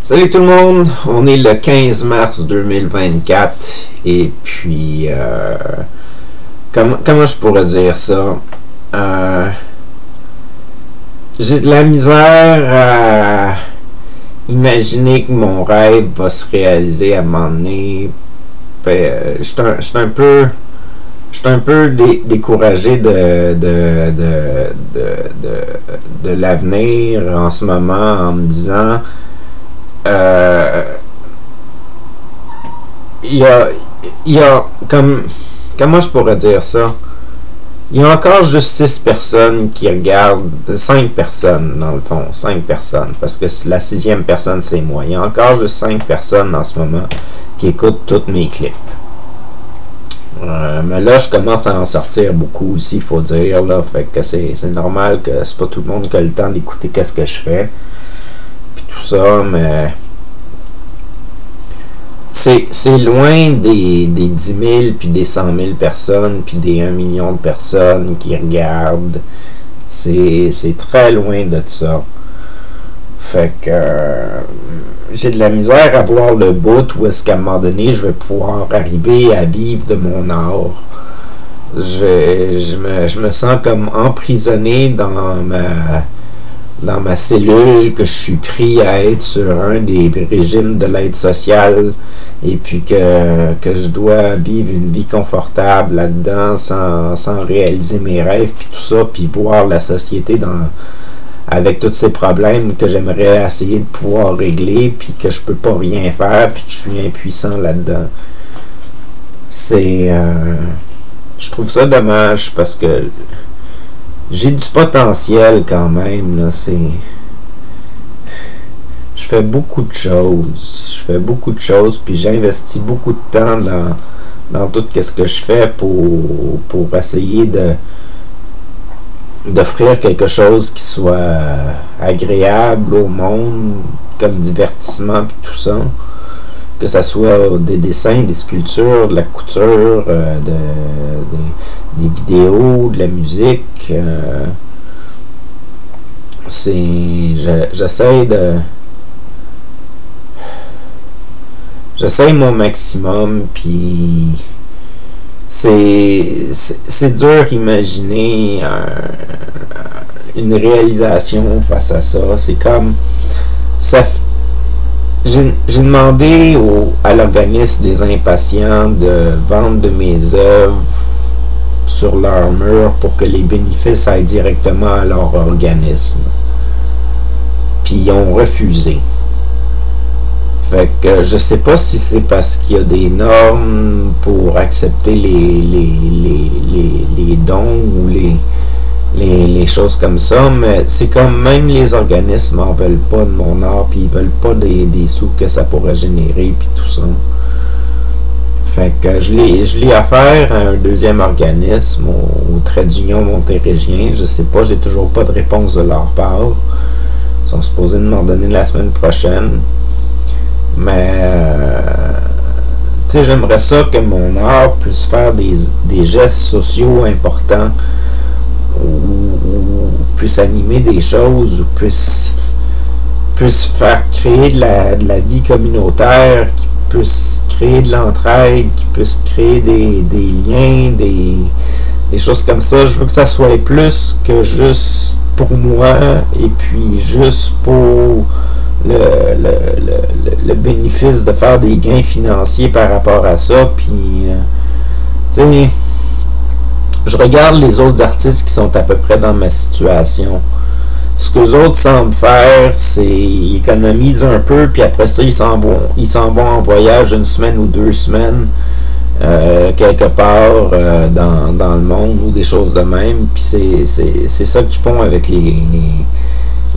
Salut tout le monde, on est le 15 mars 2024 et puis comment je pourrais dire ça? J'ai de la misère à imaginer que mon rêve va se réaliser à un moment donné. Je suis un peu découragé de l'avenir en ce moment en me disant il y a comme comment je pourrais dire ça, il y a encore juste 6 personnes qui regardent, 5 personnes dans le fond, 5 personnes, parce que la 6e personne c'est moi. Il y a encore juste 5 personnes en ce moment qui écoutent tous mes clips. Mais là, je commence à en sortir beaucoup aussi, il faut dire, là, fait que c'est normal que c'est pas tout le monde qui a le temps d'écouter qu'est-ce que je fais, puis tout ça, mais c'est loin des 10 000, puis des 100 000 personnes, puis des 1 million de personnes qui regardent. C'est très loin de ça. Fait que j'ai de la misère à voir le bout où est-ce qu'à un moment donné je vais pouvoir arriver à vivre de mon art. Je me sens comme emprisonné dans ma cellule, que je suis pris à être sur un des régimes de l'aide sociale et puis que je dois vivre une vie confortable là-dedans sans réaliser mes rêves puis tout ça, puis voir la société avec tous ces problèmes que j'aimerais essayer de pouvoir régler, puis que je peux pas rien faire, puis que je suis impuissant là-dedans. Je trouve ça dommage parce que j'ai du potentiel quand même, là. Je fais beaucoup de choses. Puis j'investis beaucoup de temps dans tout ce que je fais pour essayer d'offrir quelque chose qui soit agréable au monde, comme divertissement puis tout ça, que ça soit des dessins, des sculptures, de la couture, des vidéos, de la musique. J'essaye mon maximum, puis c'est dur d'imaginer une réalisation face à ça. C'est comme ça. J'ai demandé à l'organisme des impatients de vendre de mes œuvres sur leur mur pour que les bénéfices aillent directement à leur organisme. Puis ils ont refusé. Fait que je sais pas si c'est parce qu'il y a des normes pour accepter les dons ou les choses comme ça, mais c'est comme même les organismes en veulent pas de mon art, puis ils veulent pas des sous que ça pourrait générer, puis tout ça. Fait que je l'ai affaire à un deuxième organisme, au trait d'union montérégiens. Je sais pas, j'ai toujours pas de réponse de leur part. Ils sont supposés de m'en donner la semaine prochaine. Mais tu sais, j'aimerais ça que mon art puisse faire des gestes sociaux importants, ou puisse animer des choses, ou puisse faire créer de la vie communautaire, qui puisse créer de l'entraide, qui puisse créer des liens, des choses comme ça. Je veux que ça soit plus que juste pour moi et puis juste pour le bénéfice de faire des gains financiers par rapport à ça. Puis tu sais, je regarde les autres artistes qui sont à peu près dans ma situation. Ce que les autres semblent faire, c'est ils économisent un peu, puis après ça ils s'en vont en voyage 1 semaine ou 2 semaines quelque part dans le monde, ou des choses de même. Puis c'est ça qu'ils font avec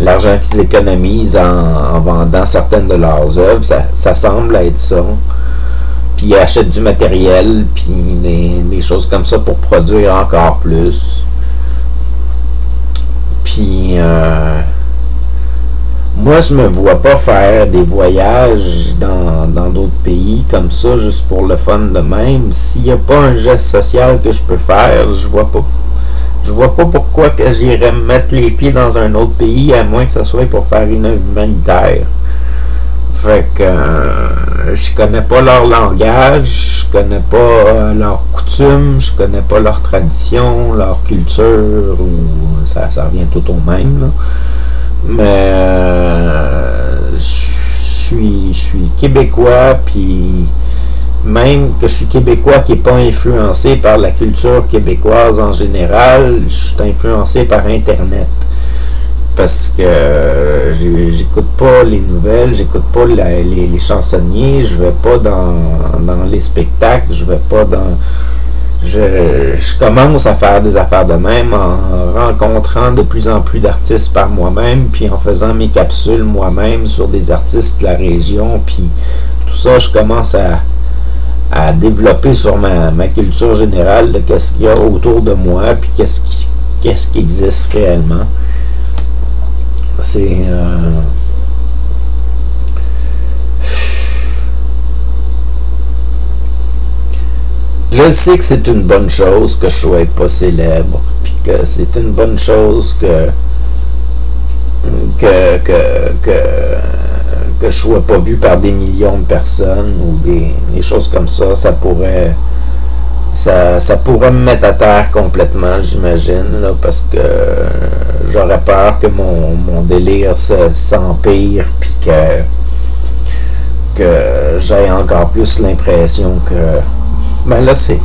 l'argent qu'ils économisent en vendant certaines de leurs œuvres. Ça semble être ça. Puis ils achètent du matériel, puis des choses comme ça pour produire encore plus. Puis moi je me vois pas faire des voyages dans d'autres pays comme ça juste pour le fun de même. S'il n'y a pas un geste social que je peux faire, je vois pas pourquoi que j'irais me mettre les pieds dans un autre pays, à moins que ce soit pour faire une œuvre humanitaire. Fait que je connais pas leur langage, je connais pas leurs coutumes, je connais pas leur tradition, leur culture, ou ça revient tout au même, là. Mais je suis québécois, puis même que je suis québécois qui n'est pas influencé par la culture québécoise en général, je suis influencé par Internet. Parce que j'écoute pas les nouvelles, j'écoute pas les chansonniers, je vais pas dans les spectacles, je vais pas dans... Je commence à faire des affaires de même en rencontrant de plus en plus d'artistes par moi-même, puis en faisant mes capsules moi-même sur des artistes de la région, puis tout ça, je commence à développer sur ma culture générale de qu'est-ce qu'il y a autour de moi, puis qu'est-ce qui existe réellement. C'est... Je sais que c'est une bonne chose que je sois pas célèbre, puis que c'est une bonne chose que je sois pas vu par des millions de personnes ou des choses comme ça. Ça pourrait me mettre à terre complètement, j'imagine, là, parce que j'aurais peur que mon délire s'empire, puis que j'ai encore plus l'impression que... Ben là c'est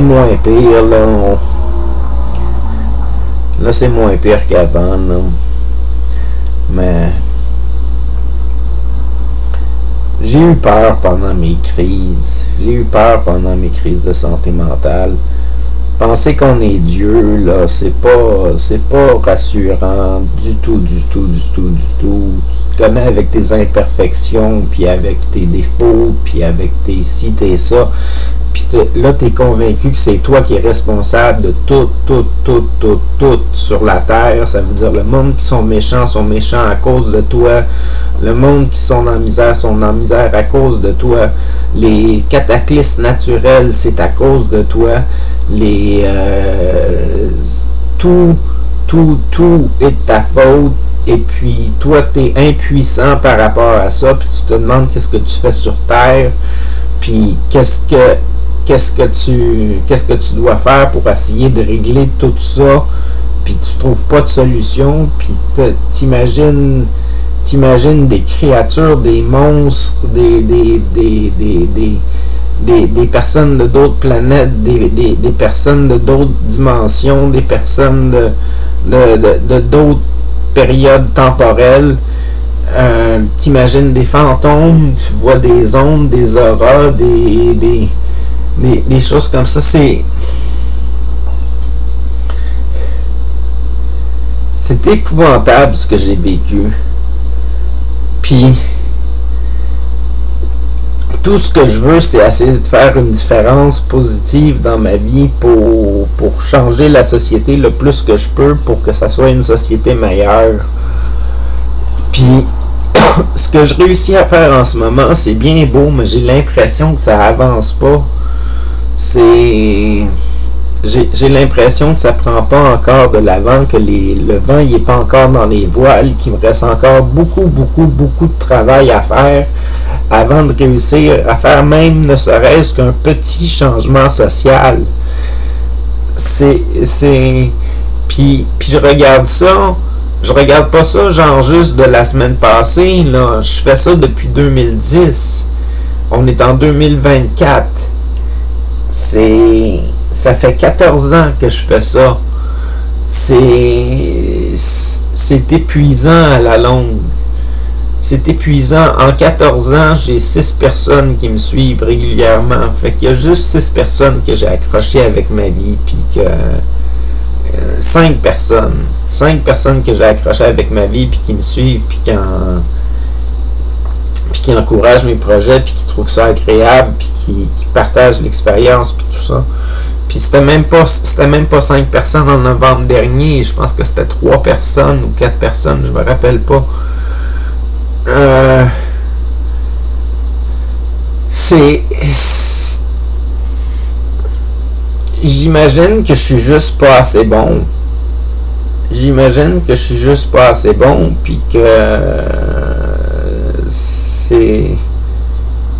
moins pire, là c'est moins pire qu'avant, là. Mais j'ai eu peur pendant mes crises. J'ai eu peur pendant mes crises de santé mentale. Penser qu'on est Dieu, là, c'est pas rassurant du tout. Tu te connais avec tes imperfections, puis avec tes défauts, puis avec tes ci, tes ça. Puis là, t'es convaincu que c'est toi qui es responsable de tout sur la terre. Ça veut dire le monde qui sont méchants à cause de toi. Le monde qui sont en misère à cause de toi. Les cataclysmes naturels, c'est à cause de toi. Tout est de ta faute. Et puis, toi, t'es impuissant par rapport à ça. Puis tu te demandes qu'est-ce que tu fais sur terre. Puis qu'est-ce que tu dois faire pour essayer de régler tout ça, puis tu trouves pas de solution, puis t'imagines des créatures, des monstres, des personnes de d'autres planètes, des personnes de d'autres dimensions, des personnes de d'autres périodes temporelles. T'imagines des fantômes, tu vois des ondes, des auras, des choses comme ça. C'est épouvantable ce que j'ai vécu. Puis tout ce que je veux, c'est essayer de faire une différence positive dans ma vie pour changer la société le plus que je peux, pour que ça soit une société meilleure. Puis ce que je réussis à faire en ce moment, c'est bien beau, mais j'ai l'impression que ça avance pas. J'ai l'impression que ça prend pas encore de l'avant, que le vent il est pas encore dans les voiles, qu'il me reste encore beaucoup de travail à faire avant de réussir à faire même ne serait-ce qu'un petit changement social. Puis je regarde ça. Je regarde pas ça genre juste de la semaine passée, là. Je fais ça depuis 2010. On est en 2024. Ça fait 14 ans que je fais ça. C'est épuisant à la longue. C'est épuisant. En 14 ans, j'ai 6 personnes qui me suivent régulièrement. Fait qu'il y a juste 6 personnes que j'ai accrochées avec ma vie, puis que... 5 personnes que j'ai accrochées avec ma vie, puis qui me suivent, puis qui encouragent mes projets, puis qui trouvent ça agréable, puis qui partagent l'expérience, puis tout ça. Puis c'était même pas 5 personnes en novembre dernier, je pense que c'était 3 personnes ou 4 personnes, je me rappelle pas. J'imagine que je suis juste pas assez bon. Puis que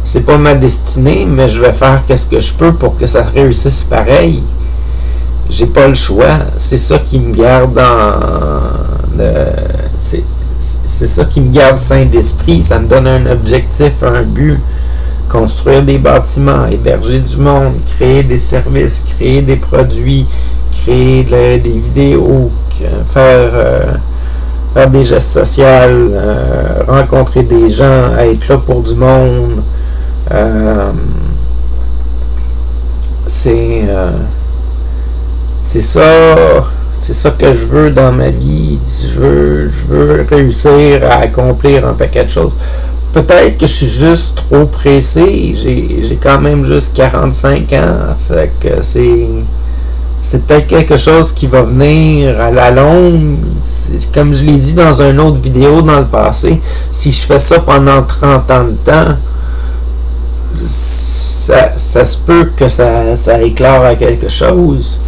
c'est pas ma destinée, mais je vais faire qu'est-ce que je peux pour que ça réussisse pareil. J'ai pas le choix. C'est ça qui me garde c'est ça qui me garde sain d'esprit. Ça me donne un objectif, un but. Construire des bâtiments, héberger du monde, créer des services, créer des produits, créer des vidéos, faire des gestes sociaux, rencontrer des gens, être là pour du monde. C'est ça que je veux dans ma vie. Je veux réussir à accomplir un paquet de choses. Peut-être que je suis juste trop pressé. J'ai quand même juste 45 ans. Fait que c'est peut-être quelque chose qui va venir à la longue. Comme je l'ai dit dans une autre vidéo dans le passé, si je fais ça pendant 30 ans de temps, ça se peut que ça éclore à quelque chose.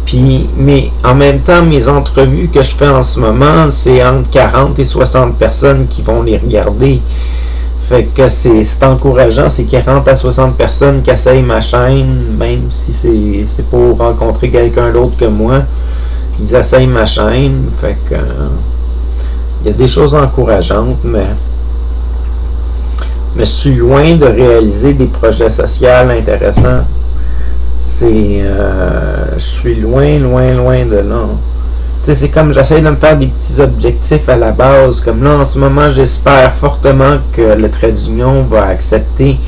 Puis, mais en même temps, mes entrevues que je fais en ce moment, c'est entre 40 et 60 personnes qui vont les regarder. Fait que c'est encourageant, c'est 40 à 60 personnes qui essayent ma chaîne, même si c'est pour rencontrer quelqu'un d'autre que moi. Ils essayent ma chaîne, fait que il y a des choses encourageantes, mais je suis loin de réaliser des projets sociaux intéressants. Je suis loin de là. Tu sais, c'est comme j'essaie de me faire des petits objectifs à la base. Comme là, en ce moment, j'espère fortement que le trait d'union va accepter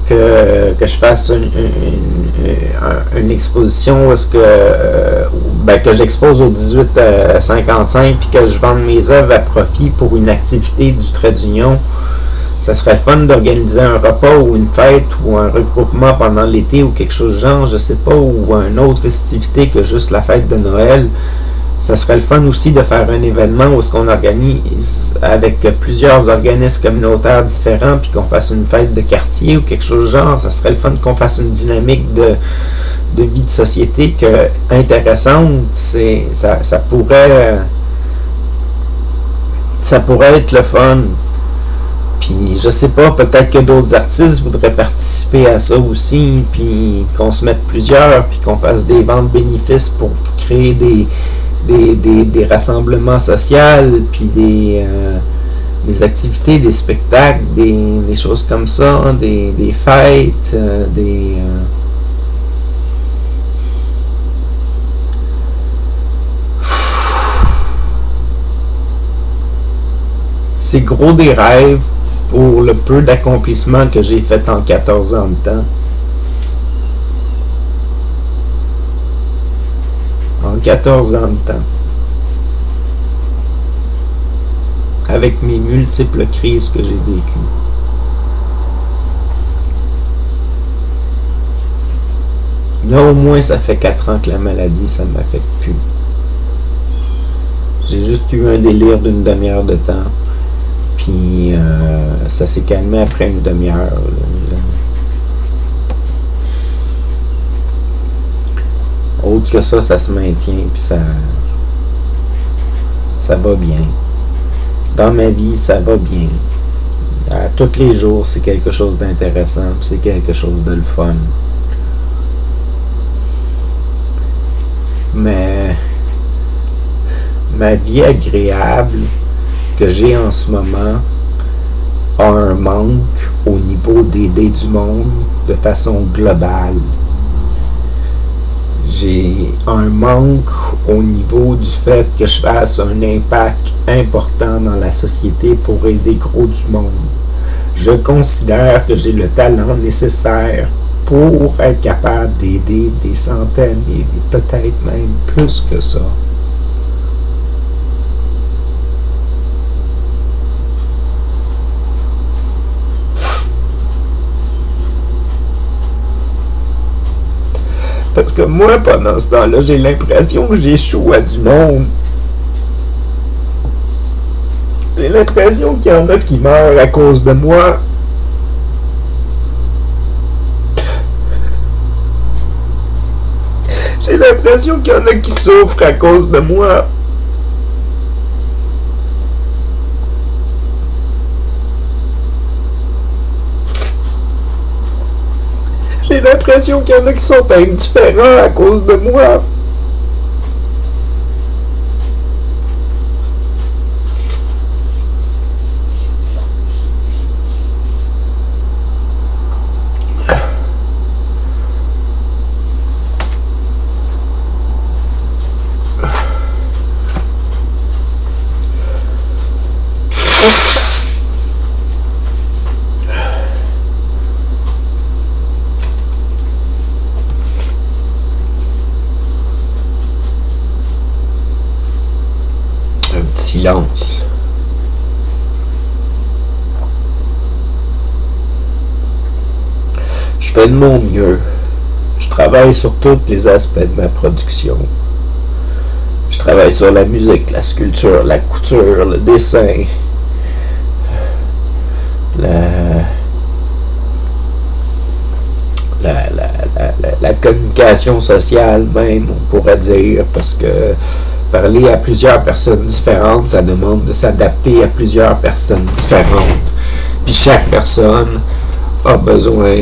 que je fasse une exposition où est-ce que j'expose au 1855 puis que je vende mes œuvres à profit pour une activité du trait d'union. Ça serait fun d'organiser un repas ou une fête ou un regroupement pendant l'été ou quelque chose de genre, je sais pas, ou une autre festivité que juste la fête de Noël. Ça serait le fun aussi de faire un événement où est-ce qu'on organise avec plusieurs organismes communautaires différents puis qu'on fasse une fête de quartier ou quelque chose de genre. Ça serait le fun qu'on fasse une dynamique de vie de société intéressante. Ça pourrait être le fun. Puis je sais pas, peut-être que d'autres artistes voudraient participer à ça aussi, puis qu'on se mette plusieurs, puis qu'on fasse des ventes bénéfices pour créer des rassemblements sociaux, puis des activités, des spectacles, des choses comme ça, des fêtes, c'est gros des rêves pour le peu d'accomplissement que j'ai fait en 14 ans de temps. En 14 ans de temps. Avec mes multiples crises que j'ai vécues. Là, au moins, ça fait 4 ans que la maladie, ça ne m'affecte plus. J'ai juste eu un délire d'une demi-heure de temps. Puis ça s'est calmé après une demi-heure. Autre que ça se maintient, puis ça va bien. Dans ma vie, ça va bien. Tous les jours, c'est quelque chose d'intéressant, c'est quelque chose de le fun. Mais ma vie agréable que j'ai en ce moment a un manque au niveau d'aider du monde de façon globale. J'ai un manque au niveau du fait que je fasse un impact important dans la société pour aider gros du monde. Je considère que j'ai le talent nécessaire pour être capable d'aider des centaines et peut-être même plus que ça. Parce que moi, pendant ce temps-là, j'ai l'impression que j'échoue à du monde. J'ai l'impression qu'il y en a qui meurent à cause de moi. J'ai l'impression qu'il y en a qui souffrent à cause de moi. J'ai l'impression qu'il y en a qui sont indifférents à cause de moi. Silence. Je fais de mon mieux. Je travaille sur tous les aspects de ma production. Je travaille sur la musique, la sculpture, la couture, le dessin, la communication sociale même, on pourrait dire, parce que parler à plusieurs personnes différentes, ça demande de s'adapter à plusieurs personnes différentes. Puis chaque personne a besoin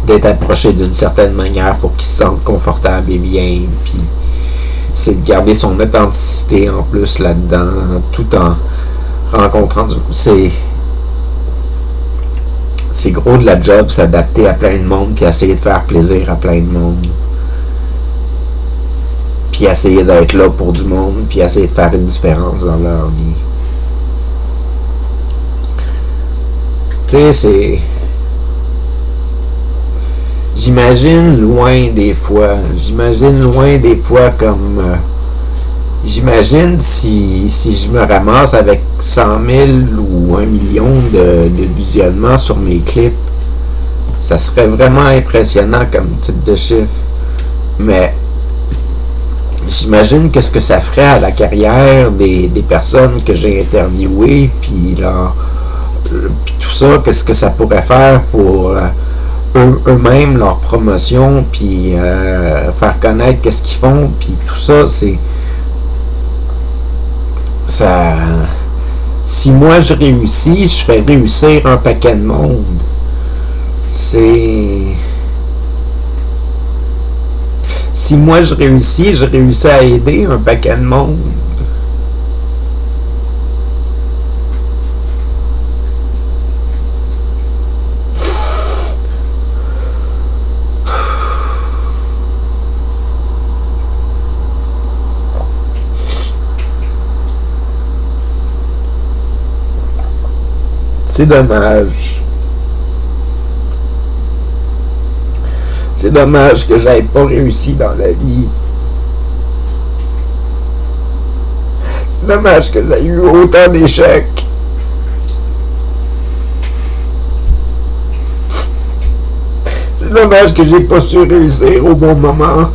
d'être approchée d'une certaine manière pour qu'il se sente confortable et bien. Puis c'est de garder son authenticité en plus là-dedans, tout en rencontrant c'est gros de la job, s'adapter à plein de monde, puis essayer de faire plaisir à plein de monde. Puis essayer d'être là pour du monde, puis essayer de faire une différence dans leur vie. Tu sais, c'est... J'imagine loin des fois comme... j'imagine si je me ramasse avec 100 000 ou 1 million de visionnements sur mes clips, ça serait vraiment impressionnant comme type de chiffre. Mais j'imagine qu'est-ce que ça ferait à la carrière des personnes que j'ai interviewées, puis tout ça, qu'est-ce que ça pourrait faire pour eux-mêmes, leur promotion, puis faire connaître qu'est-ce qu'ils font, puis tout ça, c'est... Ça... Si moi je réussis, je fais réussir un paquet de monde. C'est... Si moi je réussis à aider un paquet de monde. C'est dommage. C'est dommage que j'aie pas réussi dans la vie. C'est dommage que j'ai eu autant d'échecs. C'est dommage que j'ai pas su réussir au bon moment.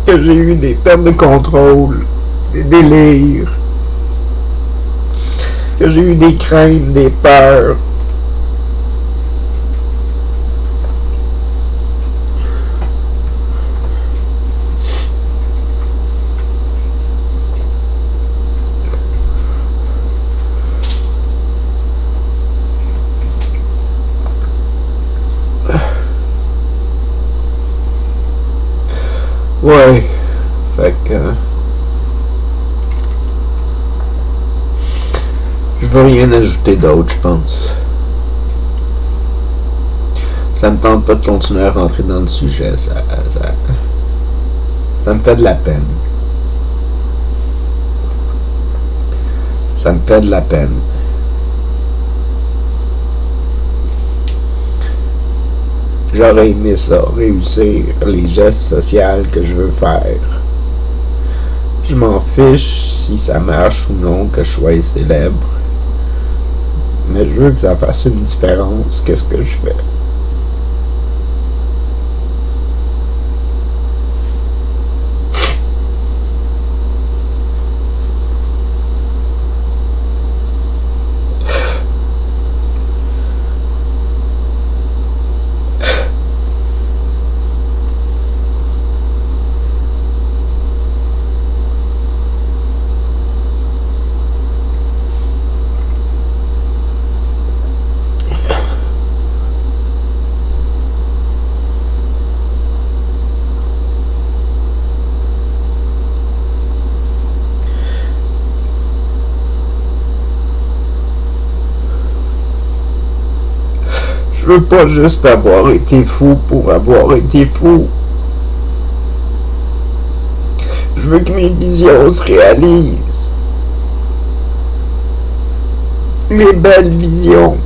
Que j'ai eu des pertes de contrôle, des délires. Que j'ai eu des craintes, des peurs. Ouais, fait que... je veux rien ajouter d'autre, je pense. Ça me tente pas de continuer à rentrer dans le sujet, ça me fait de la peine. Ça me fait de la peine. J'aurais aimé ça, réussir les gestes sociaux que je veux faire. Je m'en fiche si ça marche ou non, que je sois célèbre. Mais je veux que ça fasse une différence. Qu'est-ce que je fais? veux pas juste avoir été fou pour avoir été fou. Je veux que mes visions se réalisent. Les belles visions.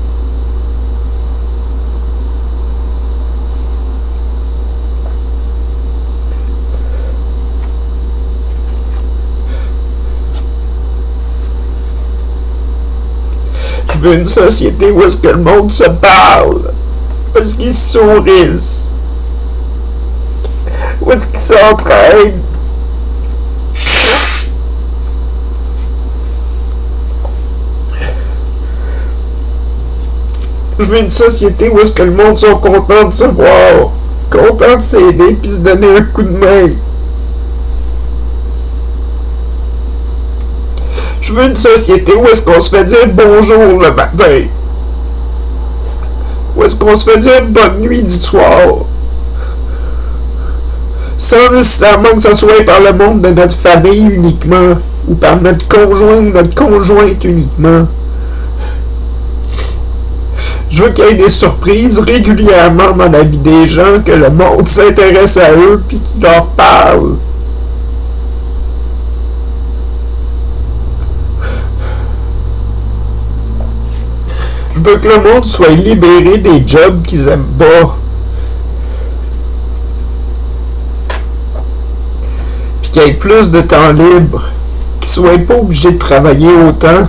Je veux une société où est-ce que le monde se parle, où est-ce qu'ils sourient, où est-ce qu'ils s'entraident. Je veux une société où est-ce que le monde sont contents de se voir, contents de s'aider puis se donner un coup de main. Je veux une société où est-ce qu'on se fait dire bonjour le matin. Où est-ce qu'on se fait dire bonne nuit du soir. Sans nécessairement que ça soit par le monde de notre famille uniquement. Ou par notre conjoint ou notre conjointe uniquement. Je veux qu'il y ait des surprises régulièrement dans la vie des gens, que le monde s'intéresse à eux puis qu'il leur parle. Je veux que le monde soit libéré des jobs qu'ils aiment pas. Puis qu'il y ait plus de temps libre. Qu'ils soient pas obligés de travailler autant.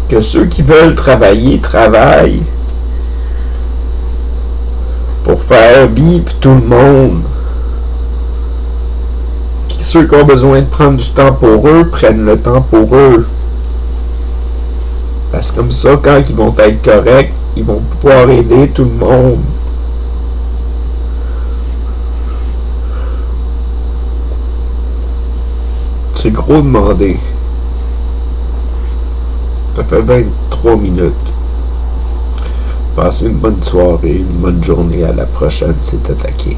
Que ceux qui veulent travailler, travaillent. Pour faire vivre tout le monde. Puis ceux qui ont besoin de prendre du temps pour eux, prennent le temps pour eux. Parce que comme ça, quand ils vont être corrects, ils vont pouvoir aider tout le monde. C'est gros demandé. Ça fait 23 minutes. Passez une bonne soirée, une bonne journée. À la prochaine, c'est attaqué.